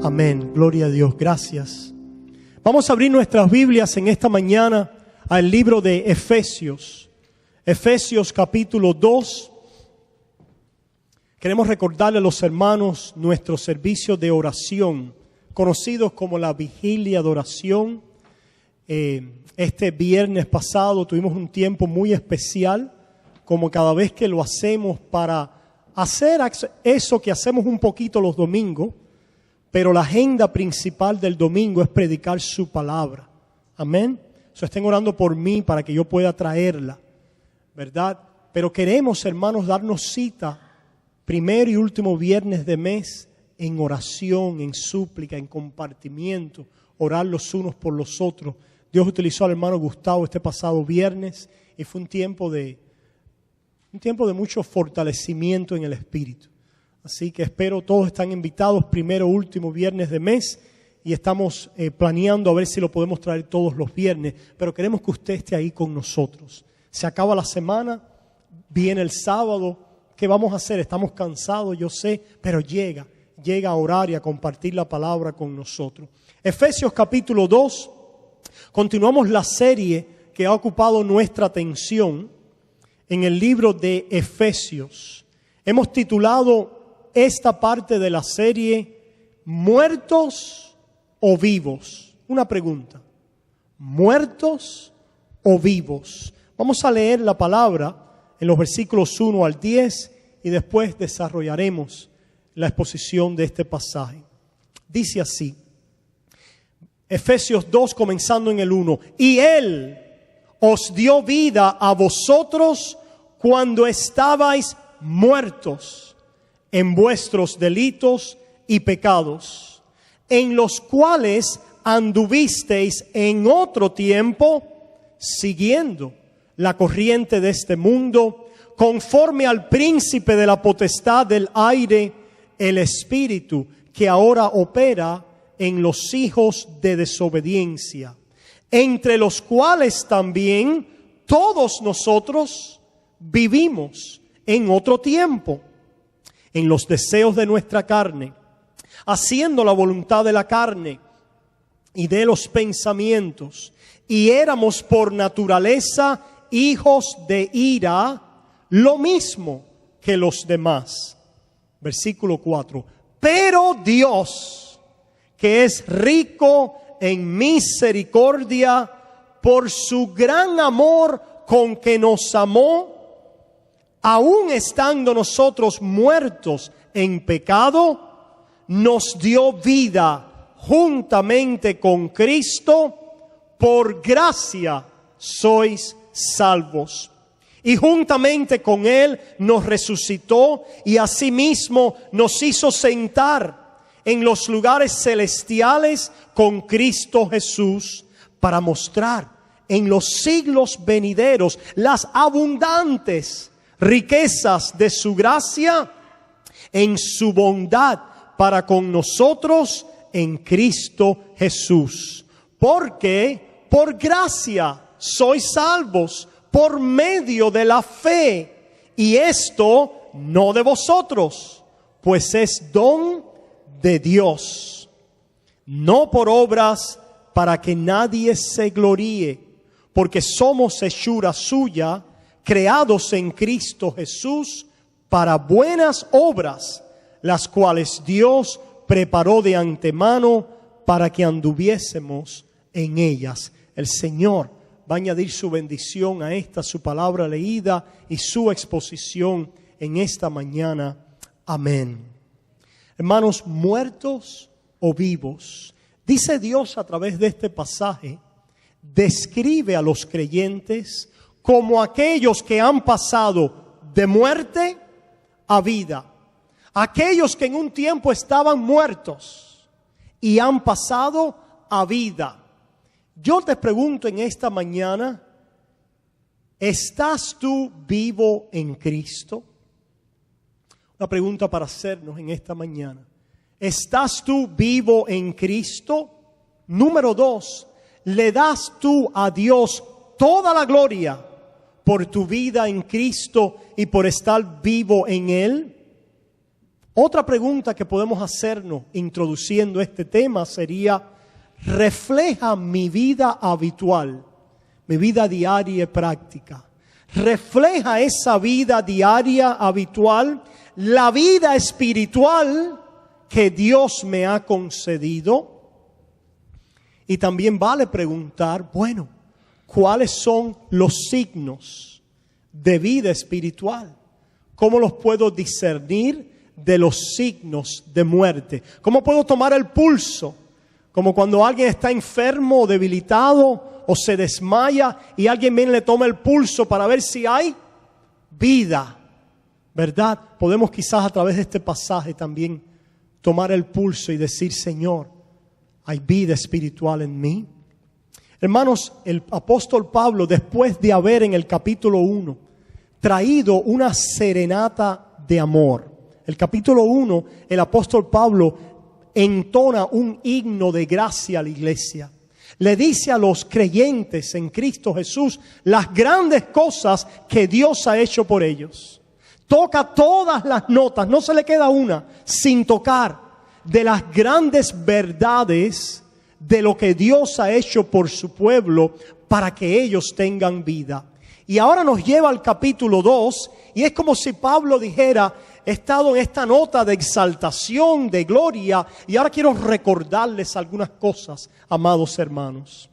Amén. Gloria a Dios. Gracias. Vamos a abrir nuestras Biblias en esta mañana al libro de Efesios. Efesios capítulo 2. Queremos recordarle a los hermanos nuestro servicio de oración, conocidos como la vigilia de oración. Este viernes pasado tuvimos un tiempo muy especial, como cada vez que lo hacemos, para hacer eso que hacemos un poquito los domingos, pero la agenda principal del domingo es predicar su palabra. Amén. Estén orando por mí para que yo pueda traerla, ¿verdad? Pero queremos, hermanos, darnos cita primer y último viernes de mes en oración, en súplica, en compartimiento, orar los unos por los otros. Dios utilizó al hermano Gustavo este pasado viernes y fue un tiempo de mucho fortalecimiento en el espíritu. Así que espero, todos están invitados primero, último viernes de mes y estamos planeando a ver si lo podemos traer todos los viernes, pero queremos que usted esté ahí con nosotros. Se acaba la semana, viene el sábado, ¿qué vamos a hacer? Estamos cansados, yo sé, pero llega a orar y a compartir la palabra con nosotros. Efesios capítulo 2, continuamos la serie que ha ocupado nuestra atención en el libro de Efesios. Hemos titulado esta parte de la serie ¿Muertos o vivos? Una pregunta. ¿Muertos o vivos? Vamos a leer la palabra en los versículos 1 al 10 y después desarrollaremos la exposición de este pasaje. Dice así, Efesios 2 comenzando en el 1. Y Él os dio vida a vosotros cuando estabais muertos en vuestros delitos y pecados, en los cuales anduvisteis en otro tiempo, siguiendo la corriente de este mundo, conforme al príncipe de la potestad del aire, el espíritu que ahora opera en los hijos de desobediencia, entre los cuales también todos nosotros vivimos en otro tiempo, en los deseos de nuestra carne, haciendo la voluntad de la carne y de los pensamientos, y éramos por naturaleza hijos de ira, lo mismo que los demás. Versículo 4. Pero Dios, que es rico en misericordia, por su gran amor con que nos amó, aun estando nosotros muertos en pecado, nos dio vida juntamente con Cristo. Por gracia sois salvos. Y juntamente con Él nos resucitó y asimismo nos hizo sentar en los lugares celestiales con Cristo Jesús, para mostrar en los siglos venideros las abundantes riquezas de su gracia en su bondad para con nosotros en Cristo Jesús. Porque por gracia sois salvos por medio de la fe, y esto no de vosotros, pues es don de Dios, no por obras, para que nadie se gloríe, porque somos hechura suya, creados en Cristo Jesús para buenas obras, las cuales Dios preparó de antemano para que anduviésemos en ellas. El Señor va a añadir su bendición a esta, su palabra leída y su exposición en esta mañana. Amén. Hermanos, muertos o vivos, dice Dios a través de este pasaje, describe a los creyentes como aquellos que han pasado de muerte a vida. Aquellos que en un tiempo estaban muertos y han pasado a vida. Yo te pregunto en esta mañana, ¿estás tú vivo en Cristo? Una pregunta para hacernos en esta mañana. ¿Estás tú vivo en Cristo? Número 2, ¿le das tú a Dios toda la gloria por tu vida en Cristo y por estar vivo en Él? Otra pregunta que podemos hacernos introduciendo este tema sería, ¿refleja mi vida habitual, mi vida diaria y práctica? ¿Refleja esa vida diaria, habitual, la vida espiritual que Dios me ha concedido? Y también vale preguntar, bueno, ¿cuáles son los signos de vida espiritual? ¿Cómo los puedo discernir de los signos de muerte? ¿Cómo puedo tomar el pulso? Como cuando alguien está enfermo o debilitado o se desmaya y alguien viene y le toma el pulso para ver si hay vida, ¿verdad? Podemos quizás a través de este pasaje también tomar el pulso y decir, Señor, ¿hay vida espiritual en mí? Hermanos, el apóstol Pablo, después de haber en el capítulo 1 traído una serenata de amor, el capítulo 1, el apóstol Pablo entona un himno de gracia a la iglesia. Le dice a los creyentes en Cristo Jesús las grandes cosas que Dios ha hecho por ellos. Toca todas las notas, no se le queda una sin tocar, de las grandes verdades de lo que Dios ha hecho por su pueblo para que ellos tengan vida. Y ahora nos lleva al capítulo 2 y es como si Pablo dijera, he estado en esta nota de exaltación, de gloria, y ahora quiero recordarles algunas cosas, amados hermanos.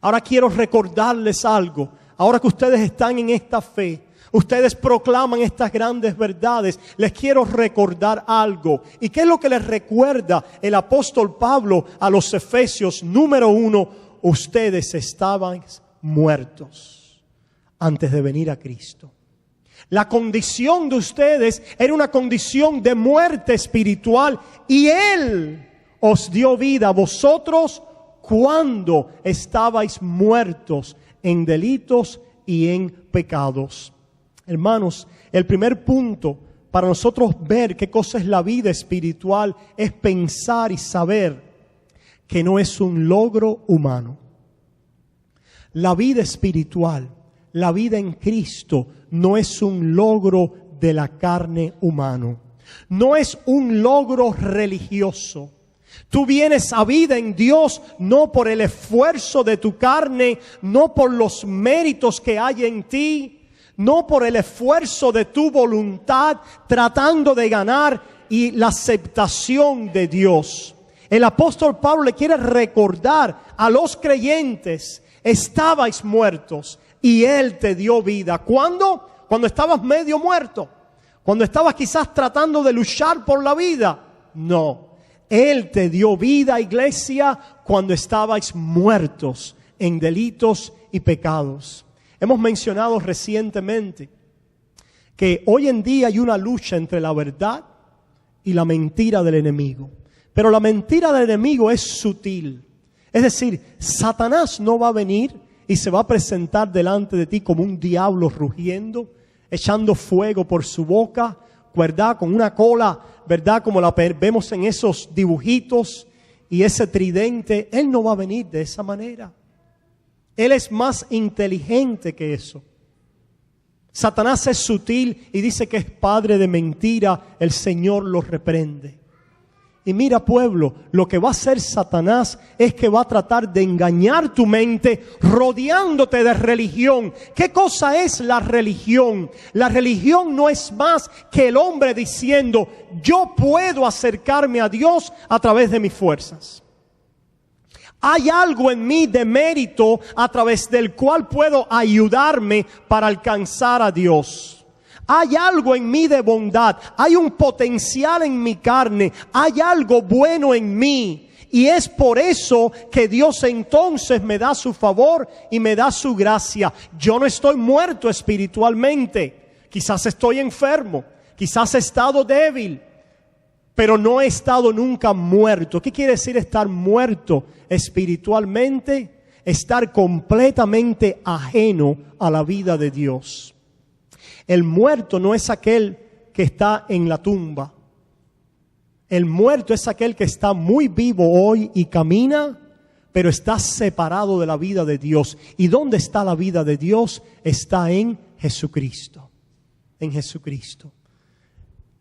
Ahora quiero recordarles algo. Ahora que ustedes están en esta fe, ustedes proclaman estas grandes verdades, les quiero recordar algo. ¿Y qué es lo que les recuerda el apóstol Pablo a los Efesios? Número 1, ustedes estaban muertos antes de venir a Cristo. La condición de ustedes era una condición de muerte espiritual y Él os dio vida a vosotros cuando estabais muertos en delitos y en pecados. Hermanos, el primer punto para nosotros ver qué cosa es la vida espiritual es pensar y saber que no es un logro humano. La vida espiritual, la vida en Cristo, no es un logro de la carne humano. No es un logro religioso. Tú vienes a vida en Dios no por el esfuerzo de tu carne, no por los méritos que hay en ti, no por el esfuerzo de tu voluntad tratando de ganar y la aceptación de Dios. El apóstol Pablo le quiere recordar a los creyentes, estabais muertos y Él te dio vida. ¿Cuándo? Cuando estabas medio muerto. Cuando estabas quizás tratando de luchar por la vida. No. Él te dio vida, iglesia, cuando estabais muertos en delitos y pecados. Hemos mencionado recientemente que hoy en día hay una lucha entre la verdad y la mentira del enemigo. Pero la mentira del enemigo es sutil. Es decir, Satanás no va a venir y se va a presentar delante de ti como un diablo rugiendo, echando fuego por su boca, ¿verdad? Con una cola, ¿verdad? Como la vemos en esos dibujitos y ese tridente. Él no va a venir de esa manera. Él es más inteligente que eso. Satanás es sutil y dice que es padre de mentira. El Señor lo reprende. Y mira, pueblo, lo que va a hacer Satanás es que va a tratar de engañar tu mente rodeándote de religión. ¿Qué cosa es la religión? La religión no es más que el hombre diciendo, yo puedo acercarme a Dios a través de mis fuerzas. Hay algo en mí de mérito a través del cual puedo ayudarme para alcanzar a Dios. Hay algo en mí de bondad, hay un potencial en mi carne, hay algo bueno en mí. Y es por eso que Dios entonces me da su favor y me da su gracia. Yo no estoy muerto espiritualmente, quizás estoy enfermo, quizás he estado débil, pero no he estado nunca muerto. ¿Qué quiere decir estar muerto espiritualmente? Estar completamente ajeno a la vida de Dios. El muerto no es aquel que está en la tumba. El muerto es aquel que está muy vivo hoy y camina, pero está separado de la vida de Dios. ¿Y dónde está la vida de Dios? Está en Jesucristo. En Jesucristo.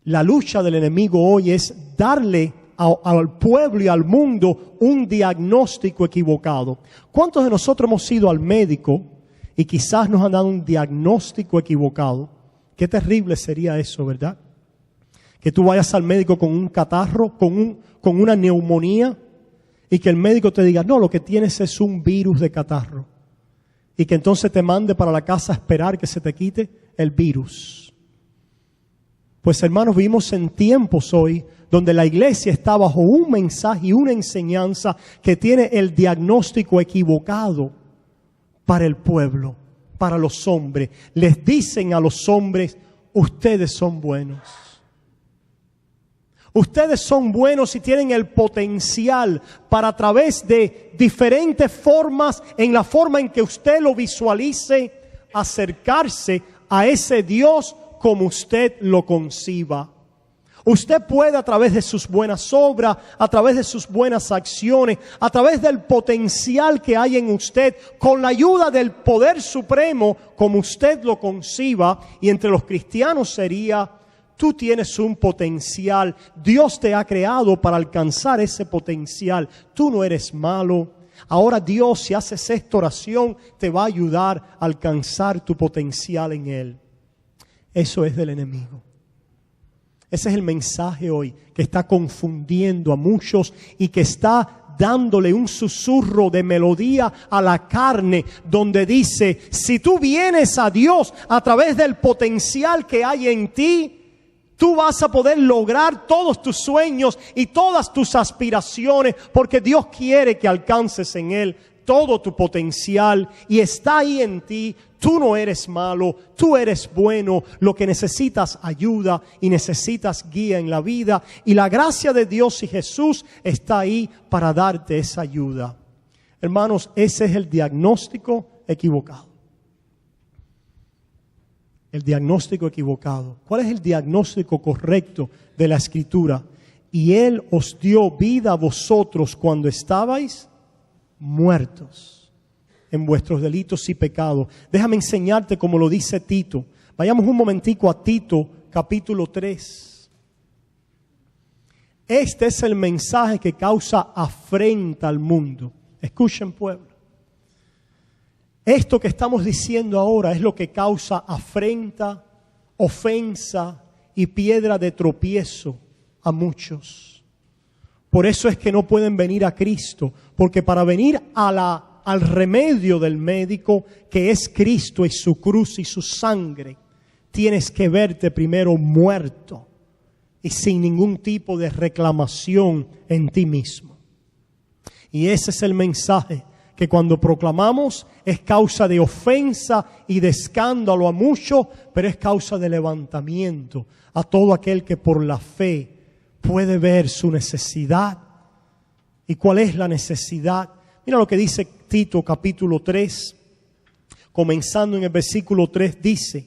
La lucha del enemigo hoy es darle al pueblo y al mundo un diagnóstico equivocado. ¿Cuántos de nosotros hemos ido al médico y quizás nos han dado un diagnóstico equivocado? Qué terrible sería eso, ¿verdad? Que tú vayas al médico con un catarro, con una neumonía, y que el médico te diga, no, lo que tienes es un virus de catarro. Y que entonces te mande para la casa a esperar que se te quite el virus. Pues hermanos, vivimos en tiempos hoy donde la iglesia está bajo un mensaje y una enseñanza que tiene el diagnóstico equivocado para el pueblo, para los hombres. Les dicen a los hombres, ustedes son buenos. Ustedes son buenos y tienen el potencial para a través de diferentes formas, en la forma en que usted lo visualice, acercarse a ese Dios como usted lo conciba. Usted puede a través de sus buenas obras, a través de sus buenas acciones, a través del potencial que hay en usted, con la ayuda del poder supremo, como usted lo conciba, y entre los cristianos sería, tú tienes un potencial, Dios te ha creado para alcanzar ese potencial, tú no eres malo. Ahora Dios, si haces esta oración, te va a ayudar a alcanzar tu potencial en Él. Eso es del enemigo. Ese es el mensaje hoy que está confundiendo a muchos y que está dándole un susurro de melodía a la carne, donde dice, si tú vienes a Dios a través del potencial que hay en ti, tú vas a poder lograr todos tus sueños y todas tus aspiraciones, porque Dios quiere que alcances en Él todo tu potencial y está ahí en ti. Tú no eres malo, tú eres bueno. Lo que necesitas ayuda y necesitas guía en la vida, y la gracia de Dios y Jesús está ahí para darte esa ayuda. Hermanos, ese es el diagnóstico equivocado. El diagnóstico equivocado. ¿Cuál es el diagnóstico correcto de la Escritura? Y Él os dio vida a vosotros cuando estabais muertos en vuestros delitos y pecados. Déjame enseñarte como lo dice Tito. Vayamos un momentico a Tito, capítulo 3. Este es el mensaje que causa afrenta al mundo. Escuchen, pueblo. Esto que estamos diciendo ahora es lo que causa afrenta, ofensa y piedra de tropiezo a muchos. Por eso es que no pueden venir a Cristo, porque para venir al remedio del médico, que es Cristo y su cruz y su sangre, tienes que verte primero muerto y sin ningún tipo de reclamación en ti mismo. Y ese es el mensaje que cuando proclamamos es causa de ofensa y de escándalo a muchos, pero es causa de levantamiento a todo aquel que por la fe puede ver su necesidad. ¿Y cuál es la necesidad? Mira lo que dice Tito capítulo 3, comenzando en el versículo 3, dice: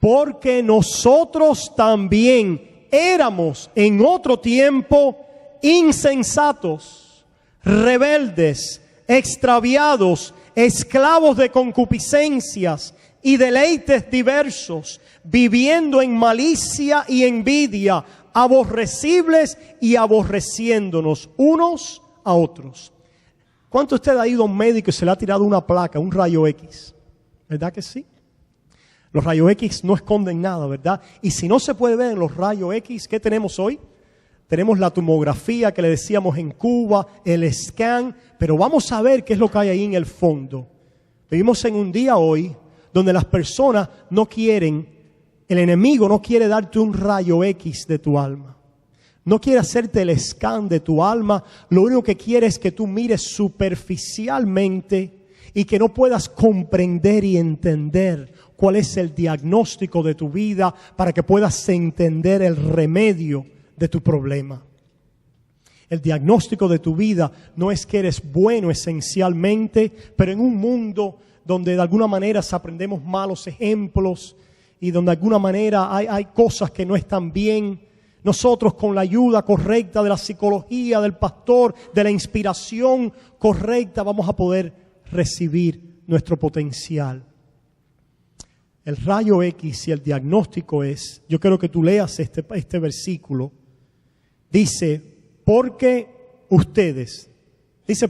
porque nosotros también éramos en otro tiempo insensatos, rebeldes, extraviados, esclavos de concupiscencias y deleites diversos, viviendo en malicia y envidia, aborrecibles y aborreciéndonos unos a otros. ¿Cuánto usted ha ido a un médico y se le ha tirado una placa, un rayo X? ¿Verdad que sí? Los rayos X no esconden nada, ¿verdad? Y si no se puede ver en los rayos X, ¿qué tenemos hoy? Tenemos la tomografía que le decíamos en Cuba, el scan, pero vamos a ver qué es lo que hay ahí en el fondo. Vivimos en un día hoy donde las personas no quieren, el enemigo no quiere darte un rayo X de tu alma. No quiere hacerte el scan de tu alma. Lo único que quiere es que tú mires superficialmente y que no puedas comprender y entender cuál es el diagnóstico de tu vida para que puedas entender el remedio de tu problema. El diagnóstico de tu vida no es que eres bueno esencialmente, pero en un mundo donde de alguna manera aprendemos malos ejemplos y donde de alguna manera hay cosas que no están bien, nosotros con la ayuda correcta de la psicología, del pastor, de la inspiración correcta, vamos a poder recibir nuestro potencial. el rayo X y el diagnóstico es, yo quiero que tú leas este versículo, dice, porque ustedes, dice,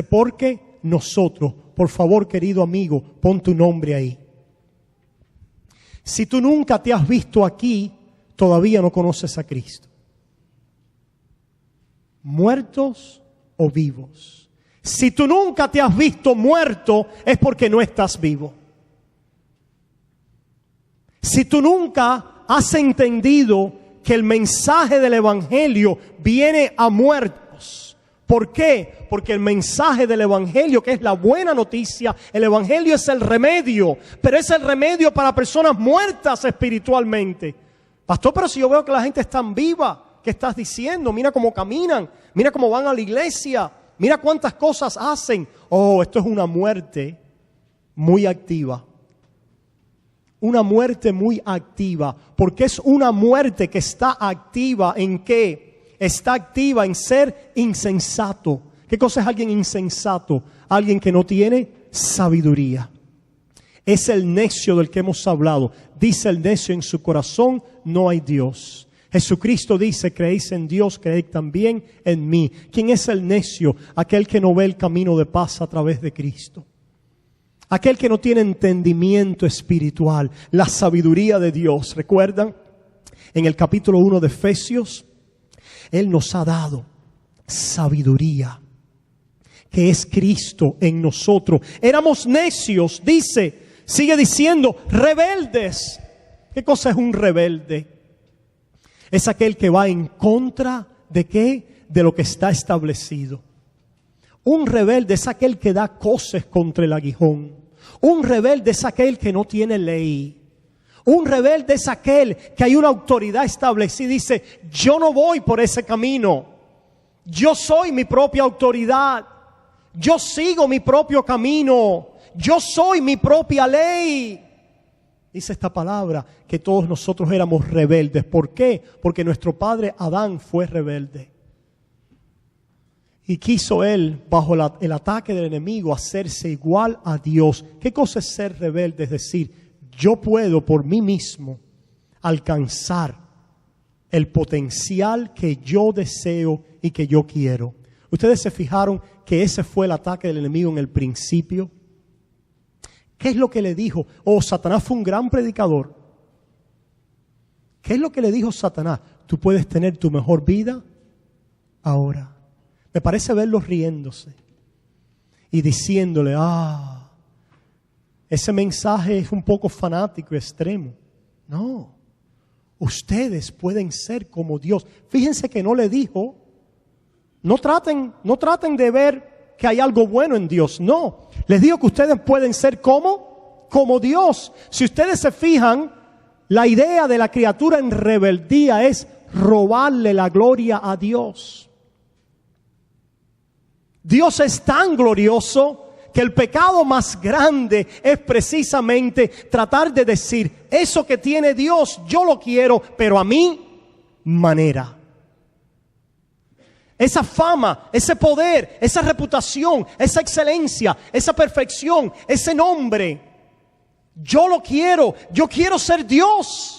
porque nosotros, por favor, querido amigo, pon tu nombre ahí. Si tú nunca te has visto aquí, todavía no conoces a Cristo. Muertos o vivos. Si tú nunca te has visto muerto, es porque no estás vivo. Si tú nunca has entendido que el mensaje del Evangelio viene a muertos. ¿Por qué? Porque el mensaje del Evangelio, que es la buena noticia, el Evangelio es el remedio, pero es el remedio para personas muertas espiritualmente. Pastor, pero si yo veo que la gente está viva, ¿qué estás diciendo? Mira cómo caminan, mira cómo van a la iglesia, mira cuántas cosas hacen. Oh, esto es una muerte muy activa. Una muerte muy activa, porque es una muerte que está activa ¿en qué? Está activa en ser insensato. ¿Qué cosa es alguien insensato? Alguien que no tiene sabiduría. Es el necio del que hemos hablado. Dice el necio en su corazón, no hay Dios. Jesucristo dice, creéis en Dios, creed también en mí. ¿Quién es el necio? Aquel que no ve el camino de paz a través de Cristo. Aquel que no tiene entendimiento espiritual, la sabiduría de Dios. ¿Recuerdan? En el capítulo 1 de Efesios, Él nos ha dado sabiduría, que es Cristo en nosotros. Éramos necios, sigue diciendo, rebeldes. ¿Qué cosa es un rebelde? Es aquel que va en contra de ¿qué? De lo que está establecido. Un rebelde es aquel que da coces contra el aguijón. Un rebelde es aquel que no tiene ley. Un rebelde es aquel que hay una autoridad establecida y dice, yo no voy por ese camino. Yo soy mi propia autoridad. Yo sigo mi propio camino. Yo soy mi propia ley. Dice esta palabra que todos nosotros éramos rebeldes. ¿Por qué? Porque nuestro padre Adán fue rebelde. Y quiso él, bajo el ataque del enemigo, hacerse igual a Dios. ¿Qué cosa es ser rebelde? Es decir, yo puedo por mí mismo alcanzar el potencial que yo deseo y que yo quiero. ¿Ustedes se fijaron que ese fue el ataque del enemigo en el principio? ¿Qué es lo que le dijo? Oh, Satanás fue un gran predicador. ¿Qué es lo que le dijo Satanás? Tú puedes tener tu mejor vida ahora. Me parece verlos riéndose y diciéndole, ese mensaje es un poco fanático y extremo. No, ustedes pueden ser como Dios. Fíjense que no le dijo, no traten de ver que hay algo bueno en Dios. No, les digo que ustedes pueden ser como Dios. Si ustedes se fijan, la idea de la criatura en rebeldía es robarle la gloria a Dios. Dios es tan glorioso que el pecado más grande es precisamente tratar de decir, eso que tiene Dios, yo lo quiero, pero a mi manera. Esa fama, ese poder, esa reputación, esa excelencia, esa perfección, ese nombre, yo lo quiero, yo quiero ser Dios.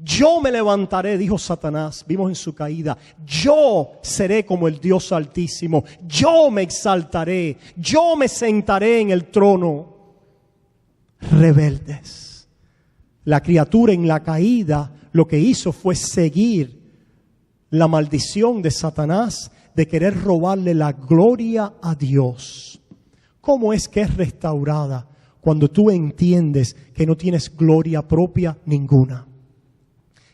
Yo me levantaré, dijo Satanás, vimos en su caída. Yo seré como el Dios Altísimo. Yo me exaltaré. Yo me sentaré en el trono. Rebeldes. La criatura en la caída lo que hizo fue seguir la maldición de Satanás de querer robarle la gloria a Dios. ¿Cómo es que es restaurada? Cuando tú entiendes que no tienes gloria propia ninguna.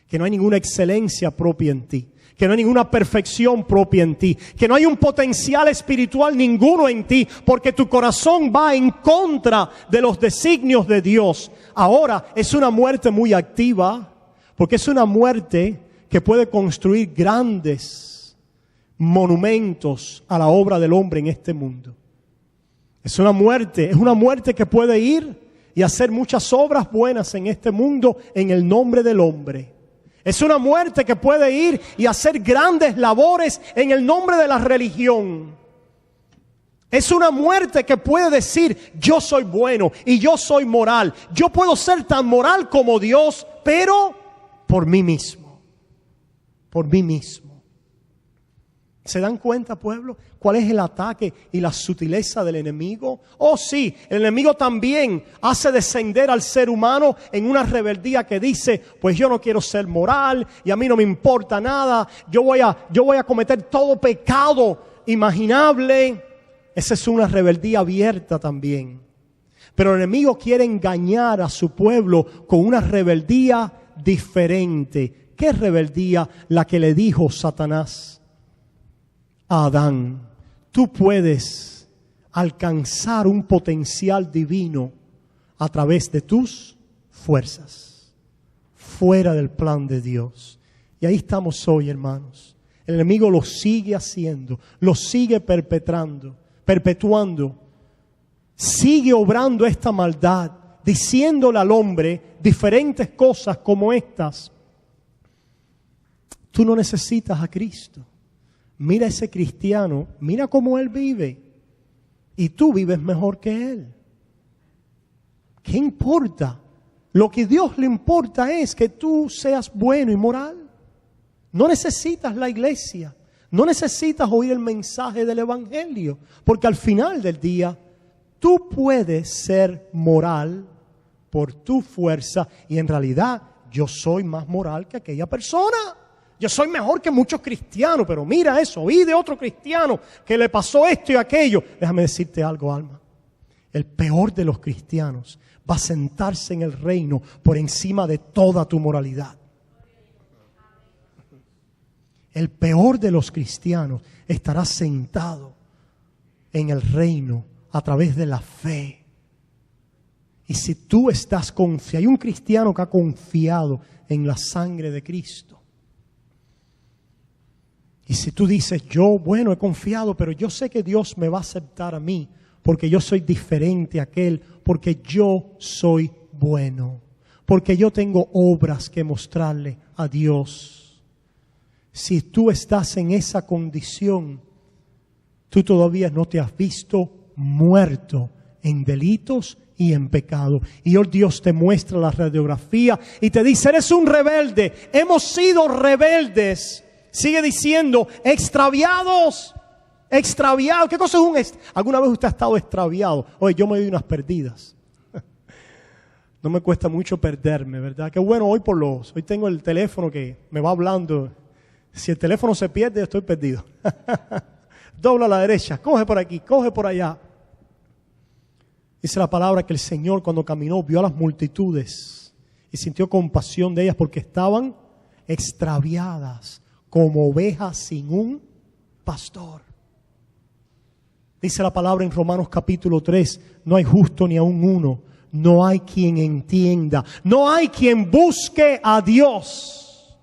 Que no hay ninguna excelencia propia en ti, que no hay ninguna perfección propia en ti, que no hay un potencial espiritual ninguno en ti, porque tu corazón va en contra de los designios de Dios. Ahora es una muerte muy activa, porque es una muerte que puede construir grandes monumentos a la obra del hombre en este mundo. Es una muerte que puede ir y hacer muchas obras buenas en este mundo en el nombre del hombre. Es una muerte que puede ir y hacer grandes labores en el nombre de la religión. Es una muerte que puede decir, yo soy bueno y yo soy moral. Yo puedo ser tan moral como Dios, pero por mí mismo. Por mí mismo. ¿Se dan cuenta, pueblo? ¿Cuál es el ataque y la sutileza del enemigo? Oh sí, el enemigo también hace descender al ser humano en una rebeldía que dice, pues yo no quiero ser moral y a mí no me importa nada. Yo voy a cometer todo pecado imaginable. Esa es una rebeldía abierta también. Pero el enemigo quiere engañar a su pueblo con una rebeldía diferente. ¿Qué rebeldía? La que le dijo Satanás a Adán. Tú puedes alcanzar un potencial divino a través de tus fuerzas, fuera del plan de Dios. Y ahí estamos hoy, hermanos. El enemigo lo sigue haciendo, lo sigue perpetuando, sigue obrando esta maldad, diciéndole al hombre diferentes cosas como estas. Tú no necesitas a Cristo. Mira ese cristiano, mira cómo él vive. Y tú vives mejor que él. ¿Qué importa? Lo que a Dios le importa es que tú seas bueno y moral. No necesitas la iglesia. No necesitas oír el mensaje del evangelio. Porque al final del día, tú puedes ser moral por tu fuerza. Y en realidad, yo soy más moral que aquella persona. Yo soy mejor que muchos cristianos, pero mira eso, oí de otro cristiano que le pasó esto y aquello. Déjame decirte algo, alma. El peor de los cristianos va a sentarse en el reino por encima de toda tu moralidad. El peor de los cristianos estará sentado en el reino a través de la fe. Y si tú estás confiado, hay un cristiano que ha confiado en la sangre de Cristo. Y si tú dices, yo, bueno, he confiado, pero yo sé que Dios me va a aceptar a mí, porque yo soy diferente a aquel, porque yo soy bueno, porque yo tengo obras que mostrarle a Dios. Si tú estás en esa condición, tú todavía no te has visto muerto en delitos y en pecado. Y hoy Dios te muestra la radiografía y te dice, eres un rebelde, hemos sido rebeldes. Sigue diciendo, extraviados. ¿Qué cosa es un extraviado? ¿Alguna vez usted ha estado extraviado? Oye, yo me doy unas perdidas. No me cuesta mucho perderme, ¿verdad? Qué bueno, hoy tengo el teléfono que me va hablando. Si el teléfono se pierde, estoy perdido. Dobla a la derecha, coge por aquí, coge por allá. Dice la palabra que el Señor cuando caminó vio a las multitudes y sintió compasión de ellas porque estaban extraviadas como ovejas sin un pastor. Dice la palabra en Romanos capítulo 3, no hay justo ni aun uno, no hay quien entienda, no hay quien busque a Dios.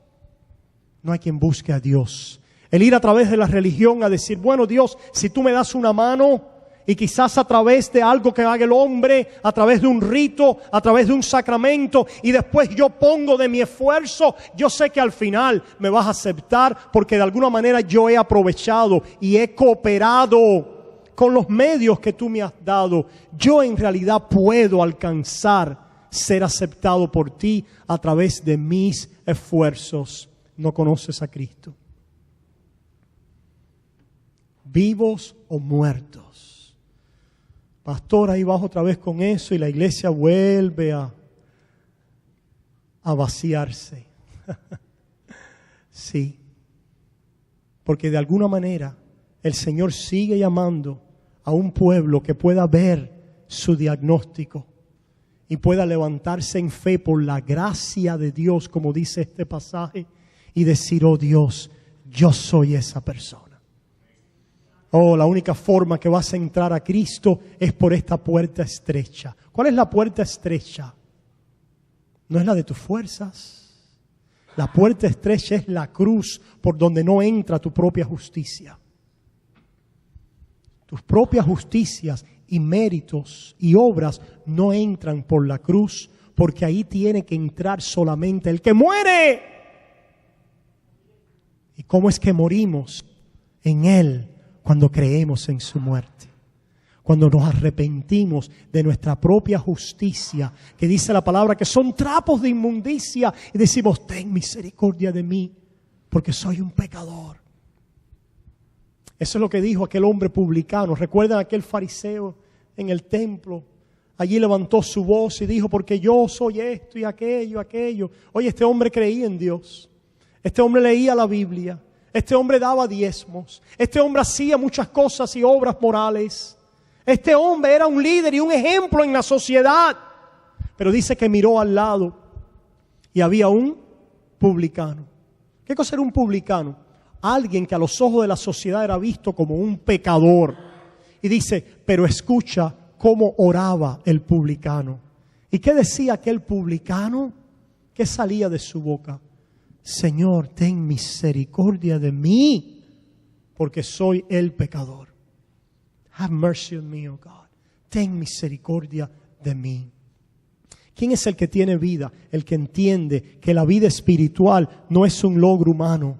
No hay quien busque a Dios. El ir a través de la religión a decir, bueno Dios, si tú me das una mano, y quizás a través de algo que haga el hombre, a través de un rito, a través de un sacramento, y después yo pongo de mi esfuerzo, yo sé que al final me vas a aceptar porque de alguna manera yo he aprovechado y he cooperado con los medios que tú me has dado. Yo en realidad puedo alcanzar ser aceptado por ti a través de mis esfuerzos. No conoces a Cristo. Vivos o muertos. Pastor, ahí vas otra vez con eso y la iglesia vuelve a vaciarse. Sí, porque de alguna manera el Señor sigue llamando a un pueblo que pueda ver su diagnóstico y pueda levantarse en fe por la gracia de Dios, como dice este pasaje, y decir, oh Dios, yo soy esa persona. Oh, la única forma que vas a entrar a Cristo es por esta puerta estrecha. ¿Cuál es la puerta estrecha? No es la de tus fuerzas. La puerta estrecha es la cruz por donde no entra tu propia justicia. Tus propias justicias y méritos y obras no entran por la cruz, porque ahí tiene que entrar solamente el que muere. ¿Y cómo es que morimos? En Él. Cuando creemos en su muerte. Cuando nos arrepentimos de nuestra propia justicia, que dice la palabra que son trapos de inmundicia, y decimos, ten misericordia de mí, porque soy un pecador. Eso es lo que dijo aquel hombre publicano. ¿Recuerdan aquel fariseo en el templo? Allí levantó su voz y dijo, porque yo soy esto y aquello, aquello. Oye, este hombre creía en Dios. Este hombre leía la Biblia. Este hombre daba diezmos. Este hombre hacía muchas cosas y obras morales. Este hombre era un líder y un ejemplo en la sociedad. Pero dice que miró al lado y había un publicano. ¿Qué cosa era un publicano? Alguien que a los ojos de la sociedad era visto como un pecador. Y dice, pero escucha cómo oraba el publicano. ¿Y qué decía aquel publicano? ¿Qué salía de su boca? Señor, ten misericordia de mí, porque soy el pecador. Have mercy on me, oh God. Ten misericordia de mí. ¿Quién es el que tiene vida? El que entiende que la vida espiritual no es un logro humano,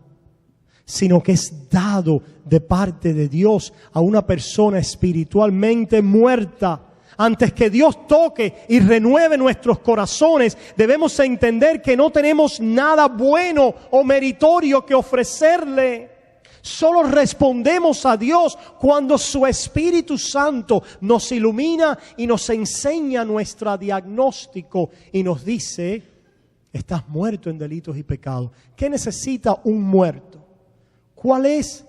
sino que es dado de parte de Dios a una persona espiritualmente muerta. Antes que Dios toque y renueve nuestros corazones, debemos entender que no tenemos nada bueno o meritorio que ofrecerle. Solo respondemos a Dios cuando su Espíritu Santo nos ilumina y nos enseña nuestro diagnóstico y nos dice, estás muerto en delitos y pecados. ¿Qué necesita un muerto? ¿Cuál es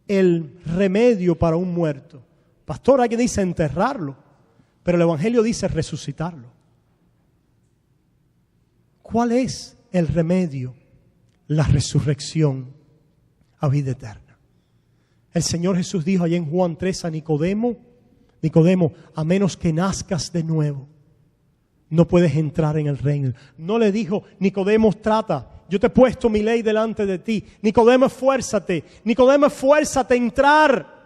el remedio para un muerto? Pastor, hay que dice enterrarlo, pero el Evangelio dice resucitarlo. ¿Cuál es el remedio? La resurrección a vida eterna. El Señor Jesús dijo allá en Juan 3 a Nicodemo, Nicodemo, a menos que nazcas de nuevo, no puedes entrar en el reino. No le dijo, Nicodemo, trata, yo te he puesto mi ley delante de ti. Nicodemo, esfuérzate. Nicodemo, esfuérzate a entrar.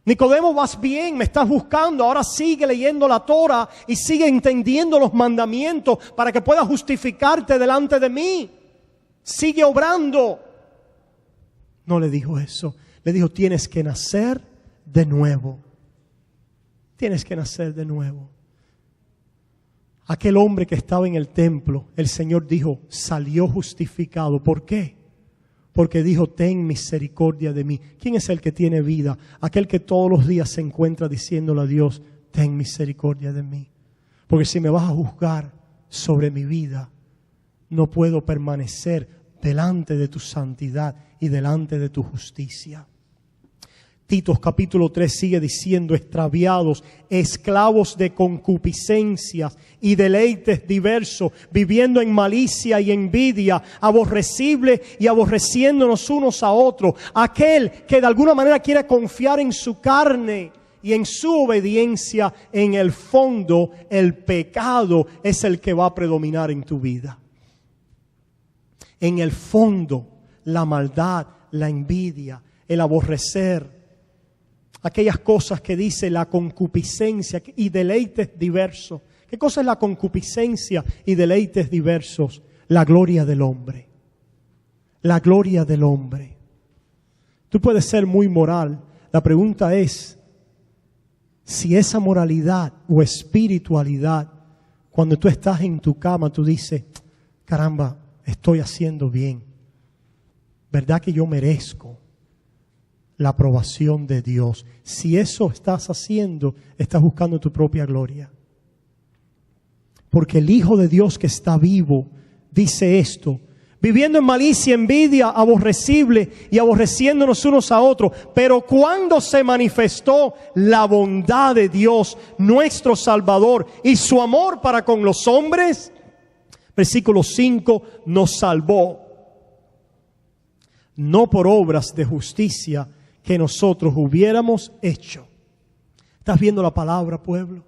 Nicodemo, vas bien, me estás buscando, ahora sigue leyendo la Torah y sigue entendiendo los mandamientos para que puedas justificarte delante de mí. Sigue obrando. No le dijo eso, le dijo, tienes que nacer de nuevo. Tienes que nacer de nuevo. Aquel hombre que estaba en el templo, el Señor dijo, salió justificado. ¿Por qué? Porque dijo, ten misericordia de mí. ¿Quién es el que tiene vida? Aquel que todos los días se encuentra diciéndole a Dios, ten misericordia de mí. Porque si me vas a juzgar sobre mi vida, no puedo permanecer delante de tu santidad y delante de tu justicia. Tito capítulo 3 sigue diciendo, extraviados, esclavos de concupiscencias y deleites diversos, viviendo en malicia y envidia, aborrecible y aborreciéndonos unos a otros. Aquel que de alguna manera quiere confiar en su carne y en su obediencia, en el fondo el pecado es el que va a predominar en tu vida. En el fondo, la maldad, la envidia, el aborrecer, aquellas cosas que dice la concupiscencia y deleites diversos. ¿Qué cosa es la concupiscencia y deleites diversos? La gloria del hombre. La gloria del hombre. Tú puedes ser muy moral. La pregunta es si esa moralidad o espiritualidad, cuando tú estás en tu cama, tú dices, caramba, estoy haciendo bien. ¿Verdad que yo merezco la aprobación de Dios? Si eso estás haciendo, estás buscando tu propia gloria. Porque el Hijo de Dios que está vivo dice esto, viviendo en malicia, envidia, aborrecible y aborreciéndonos unos a otros. Pero cuando se manifestó la bondad de Dios, nuestro Salvador, y su amor para con los hombres, versículo 5, nos salvó. No por obras de justicia que nosotros hubiéramos hecho. ¿Estás viendo la palabra, pueblo?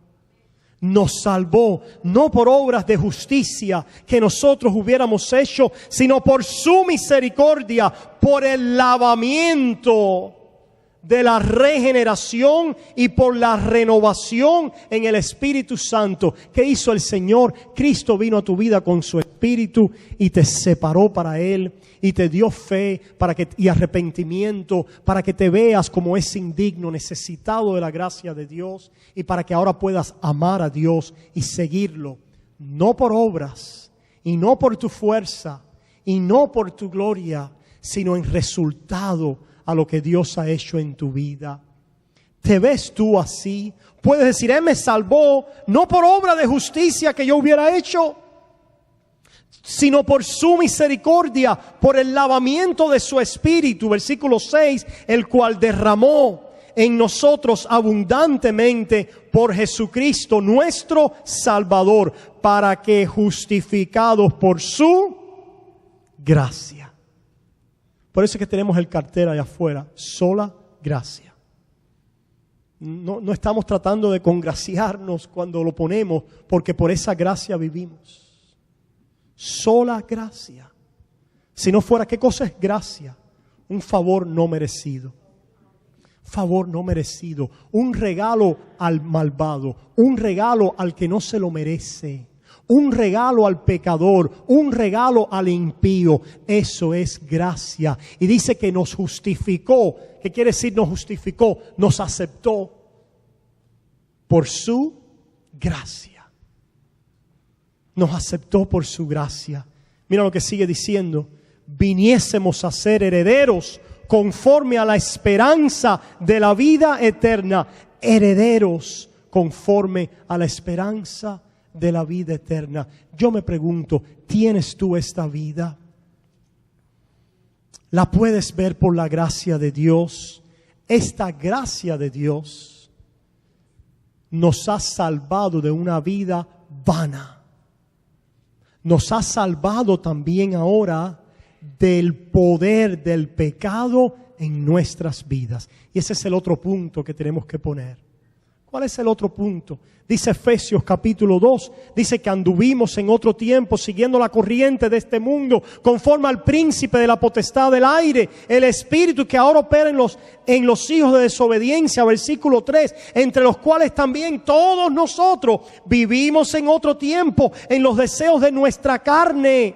Nos salvó, no por obras de justicia que nosotros hubiéramos hecho, sino por su misericordia, por el lavamiento de la regeneración y por la renovación en el Espíritu Santo. ¿Qué hizo el Señor? Cristo vino a tu vida con su Espíritu y te separó para Él y te dio fe y arrepentimiento para que te veas como ese indigno, necesitado de la gracia de Dios, y para que ahora puedas amar a Dios y seguirlo, no por obras y no por tu fuerza y no por tu gloria, sino en resultado a lo que Dios ha hecho en tu vida. ¿Te ves tú así? Puedes decir, Él me salvó no por obra de justicia que yo hubiera hecho, sino por su misericordia, por el lavamiento de su Espíritu, versículo 6, el cual derramó en nosotros abundantemente por Jesucristo nuestro Salvador, para que justificados por su gracia. Por eso es que tenemos el cartel allá afuera, sola gracia. No estamos tratando de congraciarnos cuando lo ponemos, porque por esa gracia vivimos. Sola gracia. Si no fuera, ¿qué cosa es gracia? Un favor no merecido. Favor no merecido. Un regalo al malvado. Un regalo al que no se lo merece. Un regalo al pecador, un regalo al impío. Eso es gracia. Y dice que nos justificó. ¿Qué quiere decir nos justificó? Nos aceptó por su gracia. Nos aceptó por su gracia. Mira lo que sigue diciendo. Viniésemos a ser herederos conforme a la esperanza de la vida eterna. Herederos conforme a la esperanza de la vida eterna. Yo me pregunto, ¿tienes tú esta vida? ¿La puedes ver por la gracia de Dios? Esta gracia de Dios nos ha salvado de una vida vana. Nos ha salvado también ahora del poder del pecado en nuestras vidas. Y ese es el otro punto que tenemos que poner. ¿Cuál es el otro punto? Dice Efesios capítulo 2, dice que anduvimos en otro tiempo siguiendo la corriente de este mundo, conforme al príncipe de la potestad del aire, el espíritu que ahora opera en los hijos de desobediencia, versículo 3, entre los cuales también todos nosotros vivimos en otro tiempo en los deseos de nuestra carne.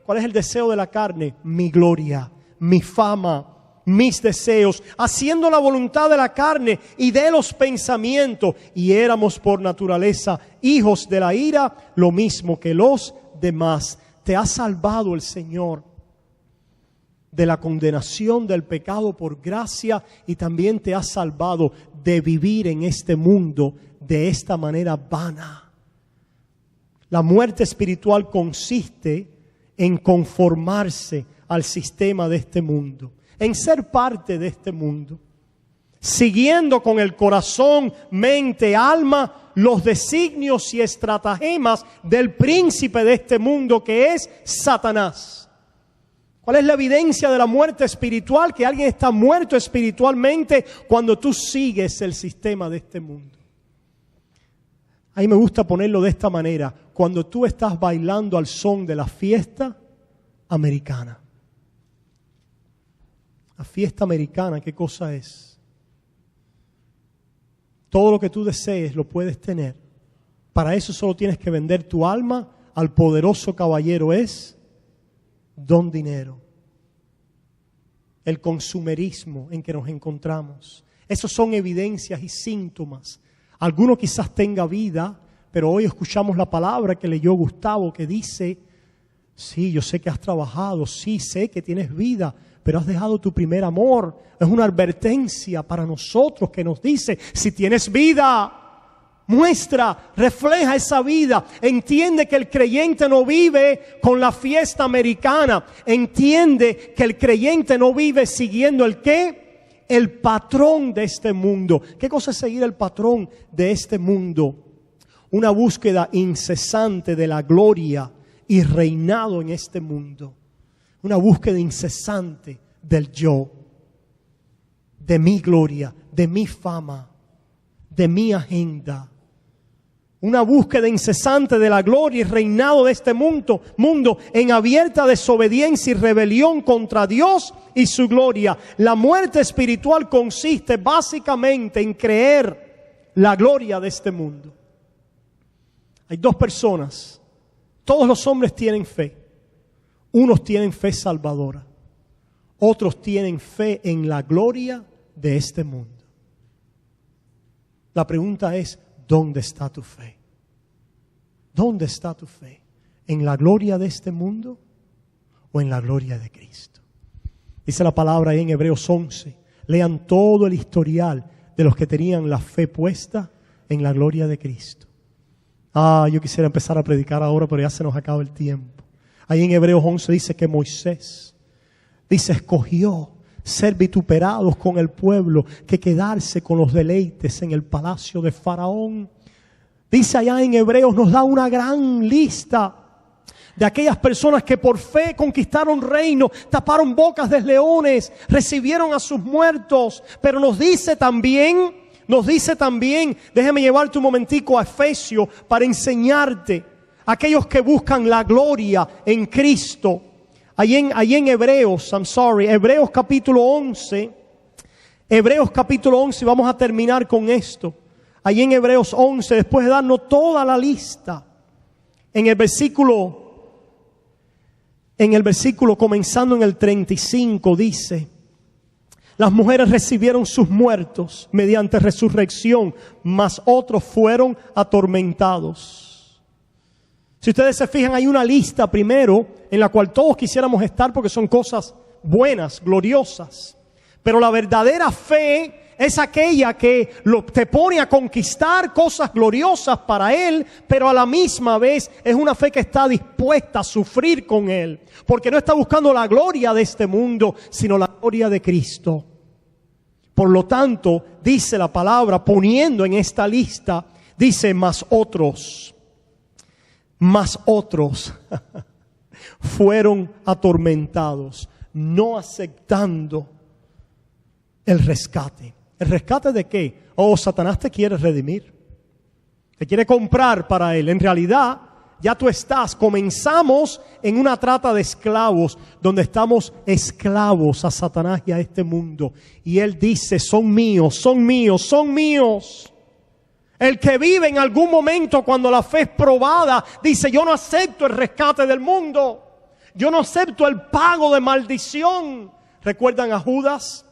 ¿Cuál es el deseo de la carne? Mi gloria, mi fama, mis deseos, haciendo la voluntad de la carne y de los pensamientos, y éramos por naturaleza hijos de la ira, lo mismo que los demás. Te ha salvado el Señor de la condenación del pecado por gracia, y también te ha salvado de vivir en este mundo de esta manera vana. La muerte espiritual consiste en conformarse al sistema de este mundo, en ser parte de este mundo, siguiendo con el corazón, mente, alma, los designios y estratagemas del príncipe de este mundo, que es Satanás. ¿Cuál es la evidencia de la muerte espiritual? Que alguien está muerto espiritualmente cuando tú sigues el sistema de este mundo. A mí me gusta ponerlo de esta manera: cuando tú estás bailando al son de la fiesta americana. La fiesta americana, ¿qué cosa es? Todo lo que tú desees lo puedes tener. Para eso solo tienes que vender tu alma al poderoso caballero es don dinero. El consumerismo en que nos encontramos. Esos son evidencias y síntomas. Alguno quizás tenga vida, pero hoy escuchamos la palabra que leyó Gustavo, que dice: sí, yo sé que has trabajado, sí, sé que tienes vida, pero has dejado tu primer amor. Es una advertencia para nosotros que nos dice: si tienes vida, muestra, refleja esa vida. Entiende que el creyente no vive con la fiesta americana. Entiende que el creyente no vive siguiendo el ¿qué? El patrón de este mundo. ¿Qué cosa es seguir el patrón de este mundo? Una búsqueda incesante de la gloria y reinado en este mundo. Una búsqueda incesante del yo, de mi gloria, de mi fama, de mi agenda. una búsqueda incesante de la gloria y reinado de este mundo en abierta desobediencia y rebelión contra Dios y su gloria. La muerte espiritual consiste básicamente en creer la gloria de este mundo. Hay dos personas. Todos los hombres tienen fe. Unos tienen fe salvadora. Otros tienen fe en la gloria de este mundo. La pregunta es, ¿dónde está tu fe? ¿Dónde está tu fe? ¿En la gloria de este mundo o en la gloria de Cristo? Dice la palabra ahí en Hebreos 11. Lean todo el historial de los que tenían la fe puesta en la gloria de Cristo. Yo quisiera empezar a predicar ahora, pero ya se nos acaba el tiempo. Ahí en Hebreos 11 dice que Moisés, escogió ser vituperados con el pueblo que quedarse con los deleites en el palacio de Faraón. Dice allá en Hebreos, nos da una gran lista de aquellas personas que por fe conquistaron reinos, taparon bocas de leones, recibieron a sus muertos. Pero nos dice también, déjame llevarte un momentico a Efesios para enseñarte, aquellos que buscan la gloria en Cristo. Allí en Hebreos capítulo 11, vamos a terminar con esto. Allí en Hebreos 11, después de darnos toda la lista, en el versículo comenzando en el 35 dice: las mujeres recibieron sus muertos mediante resurrección, mas otros fueron atormentados. Si ustedes se fijan, hay una lista primero en la cual todos quisiéramos estar porque son cosas buenas, gloriosas. Pero la verdadera fe es aquella que te pone a conquistar cosas gloriosas para Él, pero a la misma vez es una fe que está dispuesta a sufrir con Él. Porque no está buscando la gloria de este mundo, sino la gloria de Cristo. Por lo tanto, dice la palabra, poniendo en esta lista, dice, más otros fueron atormentados, no aceptando el rescate. ¿El rescate de qué? Satanás te quiere redimir, te quiere comprar para él. En realidad, ya comenzamos en una trata de esclavos, donde estamos esclavos a Satanás y a este mundo. Y él dice, son míos, son míos, son míos. El que vive en algún momento cuando la fe es probada, dice, yo no acepto el rescate del mundo. Yo no acepto el pago de maldición. ¿Recuerdan a Judas?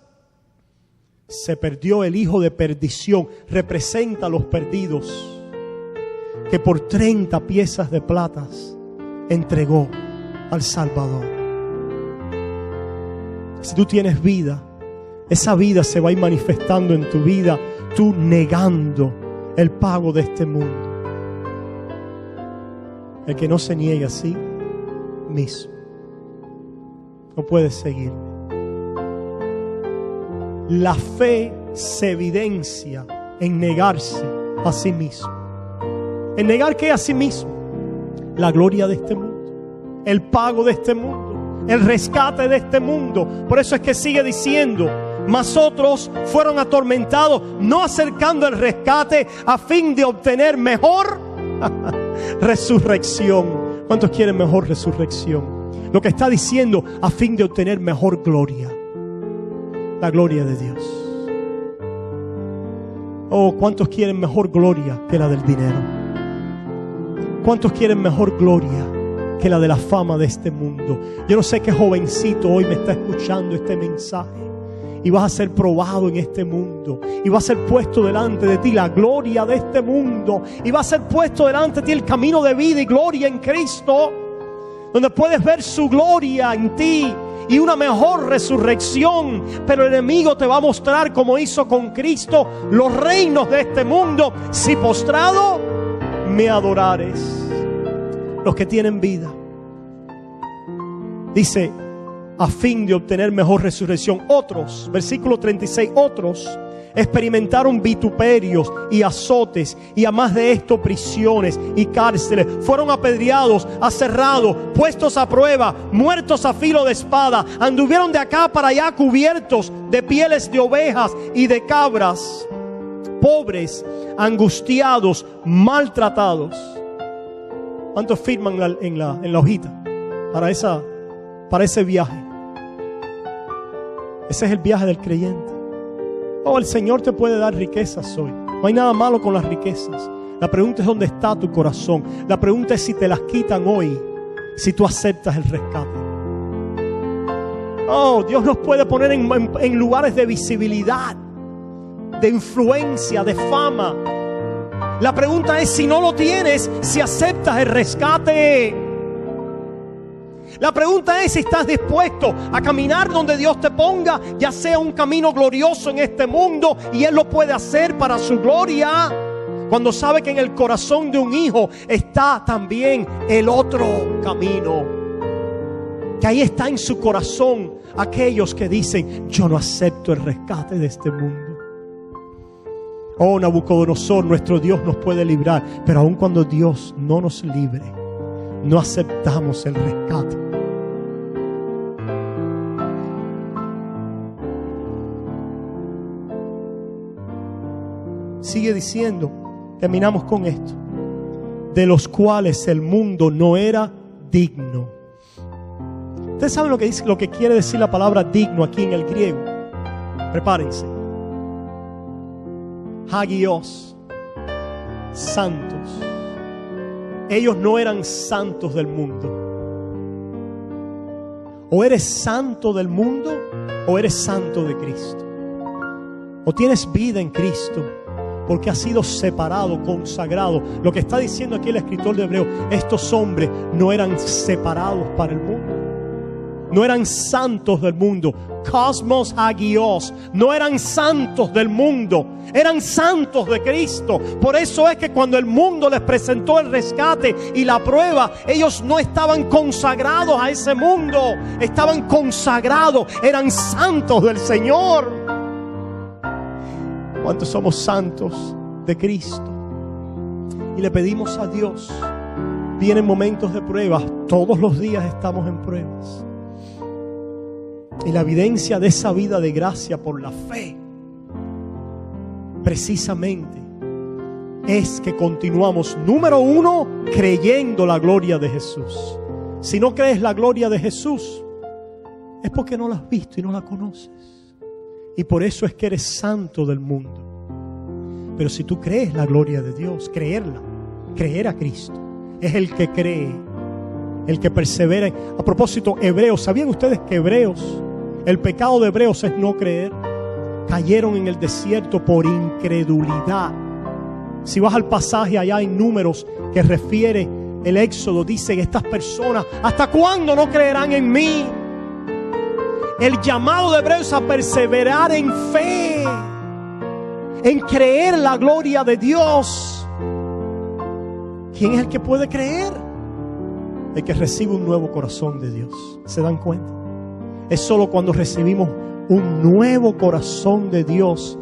Se perdió el hijo de perdición. Representa a los perdidos, que por 30 piezas de plata entregó al Salvador. Si tú tienes vida, esa vida se va a ir manifestando en tu vida, tú negando el pago de este mundo. El que no se niegue a sí mismo no puede seguir. La fe se evidencia en negarse a sí mismo. ¿En negar qué a sí mismo? La gloria de este mundo, el pago de este mundo, el rescate de este mundo. Por eso es que sigue diciendo, mas otros fueron atormentados, no acercando el rescate a fin de obtener mejor resurrección. ¿Cuántos quieren mejor resurrección? Lo que está diciendo, a fin de obtener mejor gloria, la gloria de Dios. ¿Cuántos quieren mejor gloria que la del dinero? ¿Cuántos quieren mejor gloria que la de la fama de este mundo? Yo no sé qué jovencito hoy me está escuchando este mensaje, y vas a ser probado en este mundo, y va a ser puesto delante de ti la gloria de este mundo, y va a ser puesto delante de ti el camino de vida y gloria en Cristo, donde puedes ver su gloria en ti y una mejor resurrección. Pero el enemigo te va a mostrar, como hizo con Cristo, los reinos de este mundo. Si postrado me adorares. Los que tienen vida, dice, a fin de obtener mejor resurrección. Otros, versículo 36, otros experimentaron vituperios y azotes, y a más de esto prisiones y cárceles. Fueron apedreados, aserrados, puestos a prueba, muertos a filo de espada. Anduvieron de acá para allá cubiertos de pieles de ovejas y de cabras, pobres, angustiados, maltratados. ¿Cuántos firman en la hojita para ese viaje? Ese es el viaje del creyente. Oh, el Señor te puede dar riquezas hoy. No hay nada malo con las riquezas. La pregunta es dónde está tu corazón. La pregunta es si te las quitan hoy, si tú aceptas el rescate. Oh, Dios nos puede poner en lugares de visibilidad, de influencia, de fama. La pregunta es si no lo tienes, si aceptas el rescate. La pregunta es si estás dispuesto a caminar donde Dios te ponga, ya sea un camino glorioso en este mundo, y Él lo puede hacer para su gloria, cuando sabe que en el corazón de un hijo está también el otro camino, que ahí está en su corazón aquellos que dicen: yo no acepto el rescate de este mundo. Oh, Nabucodonosor, nuestro Dios nos puede librar, pero aun cuando Dios no nos libre, no aceptamos el rescate. Sigue diciendo, terminamos con esto: de los cuales el mundo no era digno. Ustedes saben lo que quiere decir la palabra digno aquí en el griego. Prepárense. Hagios, santos. Ellos no eran santos del mundo. O eres santo del mundo o eres santo de Cristo. O tienes vida en Cristo porque has sido separado, consagrado. Lo que está diciendo aquí el escritor de Hebreo: estos hombres no eran separados para el mundo, no eran santos del mundo. Cosmos hagios, no eran santos del mundo, eran santos de Cristo. Por eso es que cuando el mundo les presentó el rescate y la prueba, ellos no estaban consagrados a ese mundo, estaban consagrados, eran santos del Señor. ¿Cuántos somos santos de Cristo? Y le pedimos a Dios. Vienen momentos de pruebas, todos los días estamos en pruebas. Y la evidencia de esa vida de gracia por la fe, precisamente, es que continuamos, número uno, creyendo la gloria de Jesús. Si no crees la gloria de Jesús, es porque no la has visto y no la conoces. Y por eso es que eres santo del mundo. Pero si tú crees la gloria de Dios, creer a Cristo, es el que cree, el que persevera. A propósito, Hebreos, ¿sabían ustedes que Hebreos, el pecado de Hebreos es no creer? Cayeron en el desierto por incredulidad. Si vas al pasaje allá en Números que refiere el Éxodo, dicen estas personas: ¿hasta cuándo no creerán en mí? El llamado de Hebreos a perseverar en fe, en creer la gloria de Dios. ¿Quién es el que puede creer? El que recibe un nuevo corazón de Dios. ¿Se dan cuenta? Es solo cuando recibimos un nuevo corazón de Dios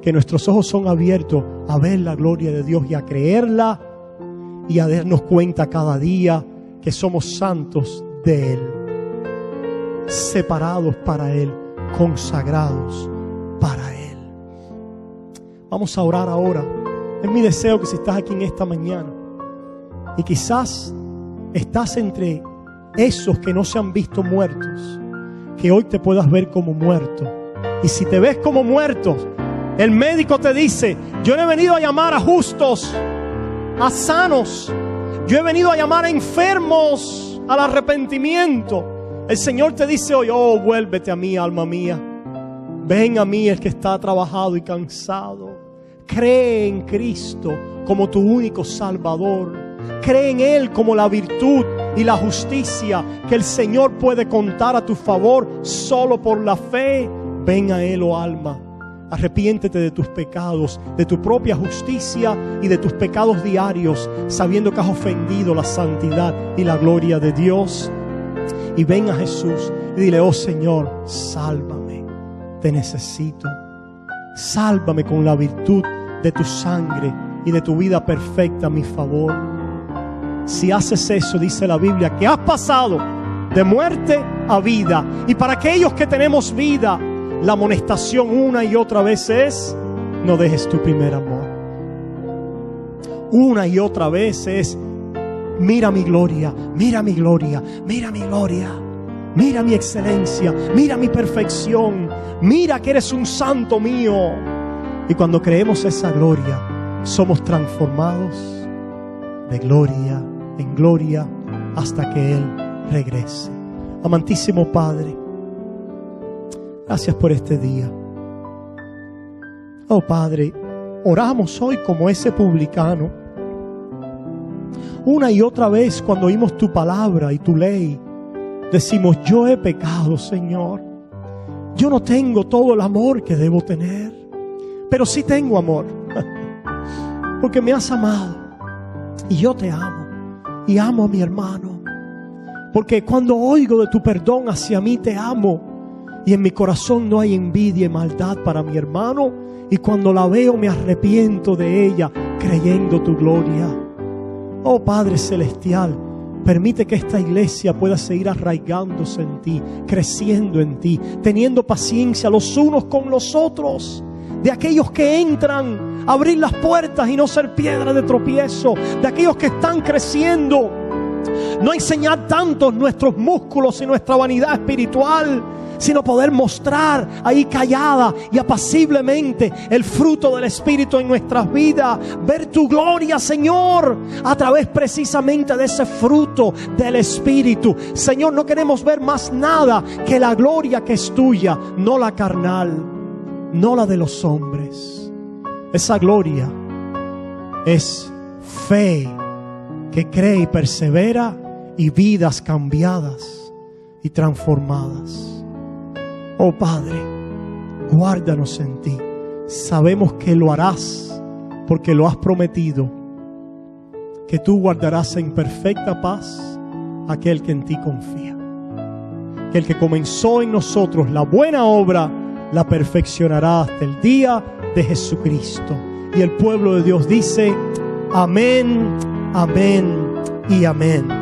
que nuestros ojos son abiertos a ver la gloria de Dios y a creerla, y a darnos cuenta cada día que somos santos de Él, separados para Él, consagrados para Él. Vamos a orar ahora. Es mi deseo que si estás aquí en esta mañana y quizás estás entre esos que no se han visto muertos, que hoy te puedas ver como muerto. Y si te ves como muerto, el médico te dice: yo no he venido a llamar a justos, a sanos. Yo he venido a llamar a enfermos al arrepentimiento. El Señor te dice hoy: oh, vuélvete a mí, alma mía. Ven a mí, el que está trabajado y cansado. Cree en Cristo como tu único Salvador. Cree en Él como la virtud y la justicia que el Señor puede contar a tu favor solo por la fe. Ven a Él, oh alma. Arrepiéntete de tus pecados, de tu propia justicia y de tus pecados diarios, sabiendo que has ofendido la santidad y la gloria de Dios. Y ven a Jesús y dile: oh Señor, sálvame, te necesito. Sálvame con la virtud de tu sangre y de tu vida perfecta a mi favor. Si haces eso, dice la Biblia, que has pasado de muerte a vida. Y para aquellos que tenemos vida, la amonestación una y otra vez es: no dejes tu primer amor. Una y otra vez es: mira mi gloria, mira mi gloria, mira mi gloria, mira mi excelencia, mira mi perfección, mira que eres un santo mío. Y cuando creemos esa gloria, somos transformados de gloria en gloria hasta que Él regrese. Amantísimo Padre, gracias por este día. Oh Padre, oramos hoy como ese publicano. Una y otra vez cuando oímos tu palabra y tu ley, decimos: yo he pecado, Señor. Yo no tengo todo el amor que debo tener, pero sí tengo amor, porque me has amado y yo te amo y amo a mi hermano. Porque cuando oigo de tu perdón hacia mí, te amo, y en mi corazón no hay envidia y maldad para mi hermano, y cuando la veo me arrepiento de ella, creyendo tu gloria. Oh Padre Celestial, permite que esta iglesia pueda seguir arraigándose en ti, creciendo en ti, teniendo paciencia los unos con los otros, de aquellos que entran a abrir las puertas y no ser piedra de tropiezo, de aquellos que están creciendo, no enseñar tanto nuestros músculos y nuestra vanidad espiritual, sino poder mostrar ahí callada y apaciblemente el fruto del Espíritu en nuestras vidas. Ver tu gloria, Señor, a través precisamente de ese fruto del Espíritu. Señor, no queremos ver más nada que la gloria que es tuya, no la carnal, no la de los hombres. Esa gloria es fe que cree y persevera, y vidas cambiadas y transformadas. Oh Padre, guárdanos en ti. Sabemos que lo harás porque lo has prometido, que tú guardarás en perfecta paz aquel que en ti confía. Que el que comenzó en nosotros la buena obra la perfeccionará hasta el día de Jesucristo. Y el pueblo de Dios dice: amén, amén y amén.